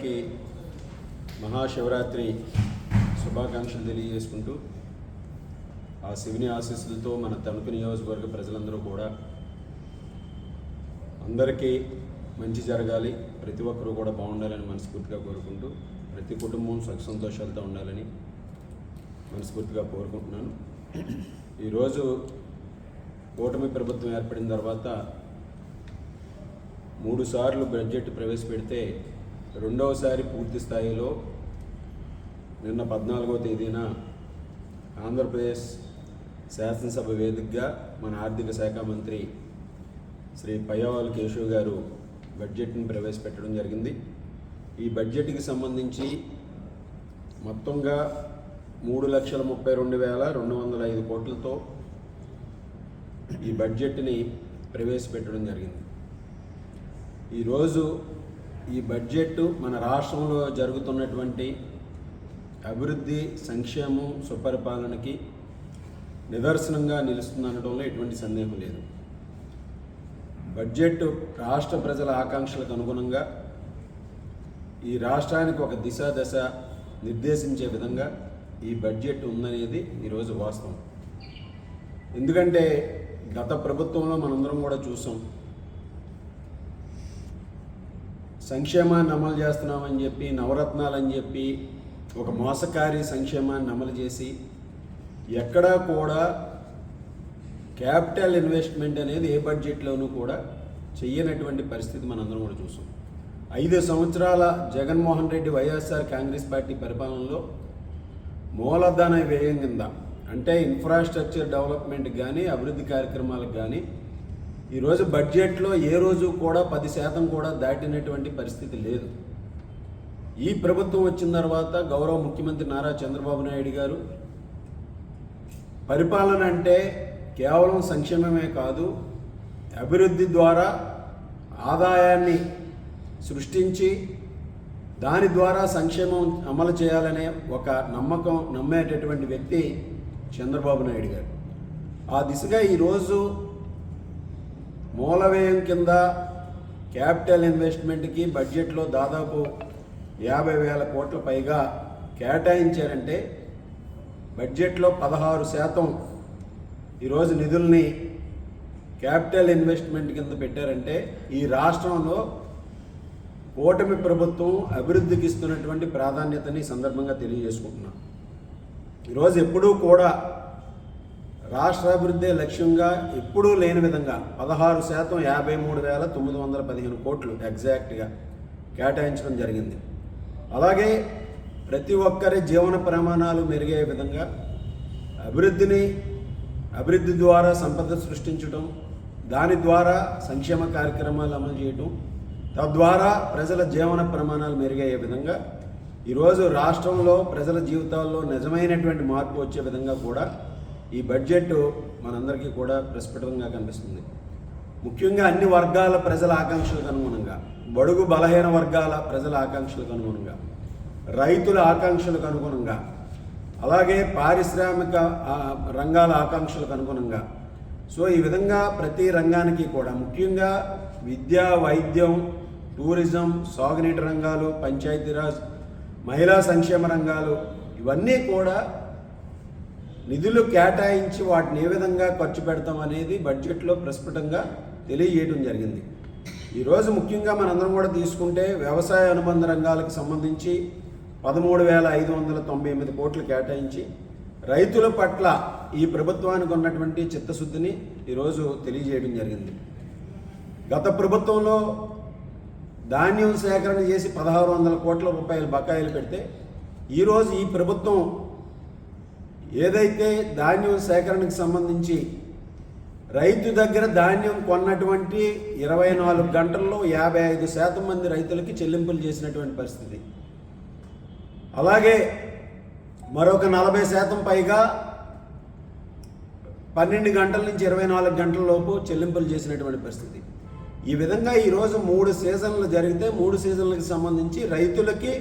కి మహాశివరాత్రి శుభాకాంక్షలు తెలియజేసుకుంటూ ఆ శివుని ఆశీస్సులతో మన తణుకు నియోజకవర్గ ప్రజలందరూ కూడా అందరికీ మంచి జరగాలి, ప్రతి ఒక్కరూ కూడా బాగుండాలని మనస్ఫూర్తిగా కోరుకుంటూ ప్రతి కుటుంబం సుఖ సంతోషాలతో ఉండాలని మనస్ఫూర్తిగా కోరుకుంటున్నాను. ఈరోజు కూటమి ప్రభుత్వం ఏర్పడిన తర్వాత 3 సార్లు బడ్జెట్ ప్రవేశపెడితే రెండవసారి పూర్తి స్థాయిలో నిన్న 14వ తేదీన ఆంధ్రప్రదేశ్ శాసనసభ వేదికగా మన ఆర్థిక శాఖ మంత్రి శ్రీ పయ్యావుల కేశవ్ గారు బడ్జెట్ని ప్రవేశపెట్టడం జరిగింది. ఈ బడ్జెట్కి సంబంధించి మొత్తంగా 3,32,205 కోట్లతో ఈ బడ్జెట్ని ప్రవేశపెట్టడం జరిగింది. ఈరోజు ఈ బడ్జెట్ మన రాష్ట్రంలో జరుగుతున్నటువంటి అభివృద్ధి, సంక్షేమం, సుపరిపాలనకి నిదర్శనంగా నిలుస్తుందనడంలో ఎటువంటి సందేహం లేదు. బడ్జెట్ రాష్ట్ర ప్రజల ఆకాంక్షలకు అనుగుణంగా ఈ రాష్ట్రానికి ఒక దశ నిర్దేశించే విధంగా ఈ బడ్జెట్ ఉందనేది ఈరోజు వాస్తవం. ఎందుకంటే గత ప్రభుత్వంలో మనందరం కూడా చూసాం, సంక్షేమాన్ని అమలు చేస్తున్నామని చెప్పి, నవరత్నాలని చెప్పి ఒక మోసకారి సంక్షేమాన్ని అమలు చేసి ఎక్కడా కూడా క్యాపిటల్ ఇన్వెస్ట్మెంట్ అనేది ఏ బడ్జెట్లోనూ కూడా చెయ్యనటువంటి పరిస్థితి మనందరం కూడా చూసాం. 5 సంవత్సరాల జగన్మోహన్ రెడ్డి వైఎస్ఆర్ కాంగ్రెస్ పార్టీ పరిపాలనలో మూలధన వ్యయం కింద, అంటే ఇన్ఫ్రాస్ట్రక్చర్ డెవలప్మెంట్ కానీ అభివృద్ధి కార్యక్రమాలకు కానీ ఈరోజు బడ్జెట్లో ఏ రోజు కూడా 10% కూడా దాటినటువంటి పరిస్థితి లేదు. ఈ ప్రభుత్వం వచ్చిన తర్వాత గౌరవ ముఖ్యమంత్రి నారా చంద్రబాబు నాయుడు గారు పరిపాలన అంటే కేవలం సంక్షేమమే కాదు, అభివృద్ధి ద్వారా ఆదాయాన్ని సృష్టించి దాని ద్వారా సంక్షేమం అమలు చేయాలనే ఒక నమ్మేటటువంటి వ్యక్తి చంద్రబాబు నాయుడు గారు. ఆ దిశగా ఈరోజు మూలవ్యయం కింద క్యాపిటల్ ఇన్వెస్ట్మెంట్కి బడ్జెట్లో దాదాపు 50,000 కోట్ల పైగా కేటాయించారంటే బడ్జెట్లో 16% ఈరోజు నిధుల్ని క్యాపిటల్ ఇన్వెస్ట్మెంట్ కింద పెట్టారంటే ఈ రాష్ట్రంలో కూటమి ప్రభుత్వం అభివృద్ధికి ఇస్తున్నటువంటి ప్రాధాన్యతని సందర్భంగా తెలియజేసుకుంటున్నాం. ఈరోజు ఎప్పుడూ కూడా రాష్ట్రాభివృద్ధి లక్ష్యంగా ఎప్పుడూ లేని విధంగా 16% 53,915 కోట్లు ఎగ్జాక్ట్గా కేటాయించడం జరిగింది. అలాగే ప్రతి ఒక్కరి జీవన ప్రమాణాలు మెరుగే విధంగా అభివృద్ధి ద్వారా సంపద సృష్టించడం, దాని ద్వారా సంక్షేమ కార్యక్రమాలు అమలు చేయటం, తద్వారా ప్రజల జీవన ప్రమాణాలు మెరుగయ్యే విధంగా ఈరోజు రాష్ట్రంలో ప్రజల జీవితాల్లో నిజమైనటువంటి మార్పు వచ్చే విధంగా కూడా ఈ బడ్జెట్ మనందరికీ కూడా ప్రస్ఫుటంగా కనిపిస్తుంది. ముఖ్యంగా అన్ని వర్గాల ప్రజల ఆకాంక్షలకు అనుగుణంగా, బడుగు బలహీన వర్గాల ప్రజల ఆకాంక్షలకు అనుగుణంగా, రైతుల ఆకాంక్షలకు అనుగుణంగా, అలాగే పారిశ్రామిక రంగాల ఆకాంక్షలకు అనుగుణంగా, సో ఈ విధంగా ప్రతి రంగానికి కూడా ముఖ్యంగా విద్య, వైద్యం, టూరిజం, సాగునీటి రంగాలు, పంచాయతీరాజ్, మహిళా సంక్షేమ రంగాలు, ఇవన్నీ కూడా నిధులు కేటాయించి వాటిని ఏ విధంగా ఖర్చు పెడతాం అనేది బడ్జెట్లో ప్రస్ఫుటంగా తెలియజేయడం జరిగింది. ఈరోజు ముఖ్యంగా మనందరం కూడా తీసుకుంటే వ్యవసాయ అనుబంధ రంగాలకు సంబంధించి 13,598 కోట్లు కేటాయించి రైతుల పట్ల ఈ ప్రభుత్వానికి ఉన్నటువంటి చిత్తశుద్ధిని ఈరోజు తెలియజేయడం జరిగింది. గత ప్రభుత్వంలో ధాన్యం సేకరణ చేసి 1,600 కోట్ల రూపాయల బకాయిలు పెడితే ఈరోజు ఈ ప్రభుత్వం ఏదైతే ధాన్యం సేకరణకు సంబంధించి రైతు దగ్గర ధాన్యం కొన్నటువంటి 24 గంటల్లో 55% మంది రైతులకి చెల్లింపులు చేసినటువంటి పరిస్థితి. అలాగే మరొక 40% పైగా 12 గంటల నుంచి 24 గంటల లోపు చెల్లింపులు చేసినటువంటి పరిస్థితి. ఈ విధంగా ఈరోజు 3 సీజన్లు జరిగితే 3 సీజన్లకు సంబంధించి రైతులకి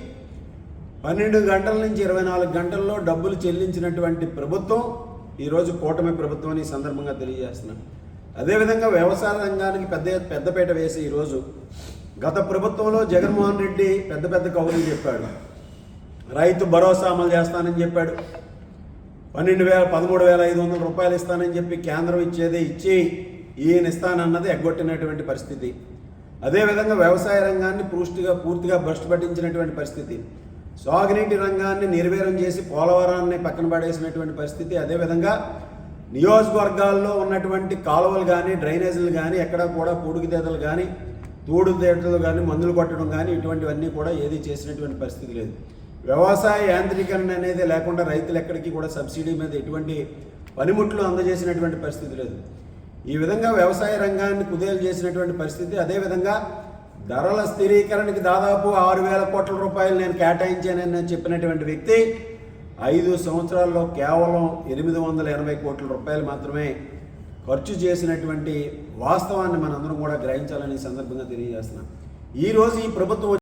12 గంటల నుంచి 24 గంటల్లో డబ్బులు చెల్లించినటువంటి ప్రభుత్వం ఈరోజు కూటమి ప్రభుత్వం ఈ సందర్భంగా తెలియజేస్తున్నాను. అదేవిధంగా వ్యవసాయ రంగానికి పెద్దపీట వేసి ఈరోజు గత ప్రభుత్వంలో జగన్మోహన్ రెడ్డి పెద్ద పెద్ద కవులు చెప్పాడు. రైతు భరోసా అమలు చేస్తానని చెప్పాడు. 13,500 రూపాయలు ఇస్తానని చెప్పి కేంద్రం ఇచ్చేదే ఇచ్చి ఈయన ఇస్తానన్నది ఎగ్గొట్టినటువంటి పరిస్థితి. అదేవిధంగా వ్యవసాయ రంగాన్ని పూర్తిగా భ్రష్టు పట్టించినటువంటి పరిస్థితి. సాగునీటి రంగాన్ని నిర్వీర్యం చేసి పోలవరాన్ని పక్కన పడేసినటువంటి పరిస్థితి. అదేవిధంగా నియోజకవర్గాల్లో ఉన్నటువంటి కాలువలు కానీ డ్రైనేజీలు కానీ ఎక్కడా కూడా పూడుగుతేతలు కానీ తూడుతేతలు కానీ మందులు కొట్టడం కానీ ఇటువంటివన్నీ కూడా ఏది చేసినటువంటి పరిస్థితి లేదు. వ్యవసాయ యాంత్రీకరణ అనేది లేకుండా రైతులు ఎక్కడికి కూడా సబ్సిడీ మీద ఎటువంటి పనిముట్లు అందజేసినటువంటి పరిస్థితి లేదు. ఈ విధంగా వ్యవసాయ రంగాన్ని కుదేలు చేసినటువంటి పరిస్థితి. అదేవిధంగా ధరల స్థిరీకరణకి దాదాపు 6,000 కోట్ల రూపాయలు నేను కేటాయించానని చెప్పినటువంటి వ్యక్తి 5 సంవత్సరాల్లో కేవలం 880 కోట్ల రూపాయలు మాత్రమే ఖర్చు చేసినటువంటి వాస్తవాన్ని మనందరం కూడా గ్రహించాలని సందర్భంగా తెలియజేస్తున్నాం. ఈరోజు ఈ ప్రభుత్వం